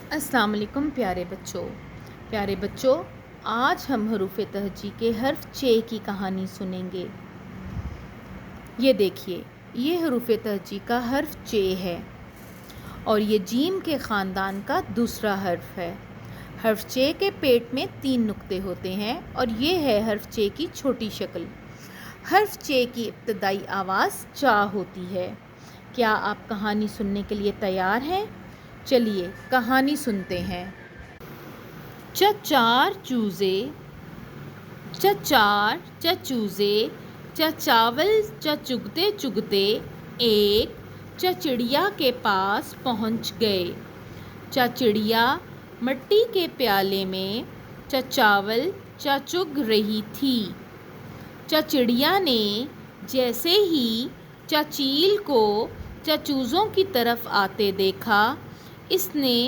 السلام علیکم پیارے بچوں، آج ہم حروف تہجی کے حرف چ کی کہانی سنیں گے۔ یہ دیکھیے، یہ حروف تہجی کا حرف چ ہے اور یہ جیم کے خاندان کا دوسرا حرف ہے۔ حرف چ کے پیٹ میں 3 نقطے ہوتے ہیں اور یہ ہے حرف چ کی چھوٹی شکل۔ حرف چ کی ابتدائی آواز چ ہوتی ہے۔ کیا آپ کہانی سننے کے لیے تیار ہیں؟ چلیے کہانی سنتے ہیں۔ چار چوزے، چاول چگتے چگتے ایک چڑیا کے پاس پہنچ گئے۔ چڑیا مٹی کے پیالے میں چاول چگ رہی تھی۔ چڑیا نے جیسے ہی چیل کو چوزوں کی طرف آتے دیکھا، اس نے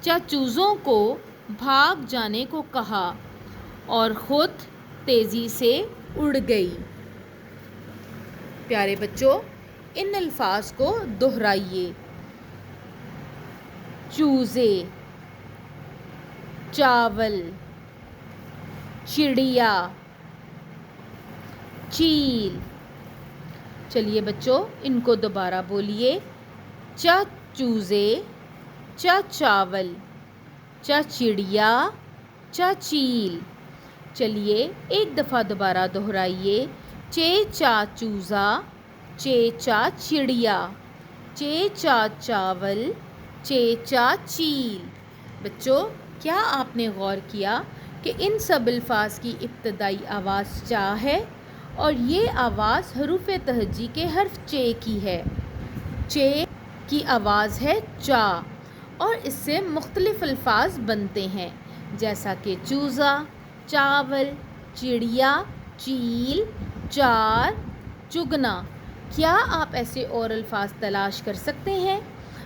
چوزوں کو بھاگ جانے کو کہا اور خود تیزی سے اڑ گئی۔ پیارے بچوں، ان الفاظ کو دہرائیے۔ چوزے، چاول، چڑیا، چیل۔ چلیے بچوں، ان کو دوبارہ بولیے۔ چوزے، چاول، چڑیا، چیل۔ چلیے ایک دفعہ دوبارہ دہرائیے۔ چوزا، چڑیا، چاول، چیل۔ بچوں، کیا آپ نے غور کیا کہ ان سب الفاظ کی ابتدائی آواز چ ہے اور یہ آواز حروف تہجی کے حرف چ کی ہے؟ چ کی آواز ہے چ اور اس سے مختلف الفاظ بنتے ہیں، جیسا کہ چوزا، چاول، چڑیا، چیل، چار، چگنا۔ کیا آپ ایسے اور الفاظ تلاش کر سکتے ہیں؟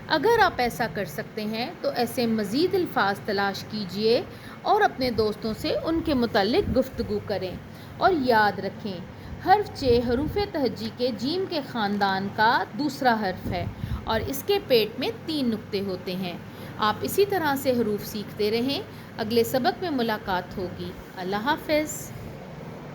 اگر آپ ایسا کر سکتے ہیں تو ایسے مزید الفاظ تلاش کیجئے اور اپنے دوستوں سے ان کے متعلق گفتگو کریں۔ اور یاد رکھیں، حرف چ حروف تہجی کے جیم کے خاندان کا دوسرا حرف ہے اور اس کے پیٹ میں 3 نقطے ہوتے ہیں۔ آپ اسی طرح سے حروف سیکھتے رہیں۔ اگلے سبق میں ملاقات ہوگی۔ اللہ حافظ۔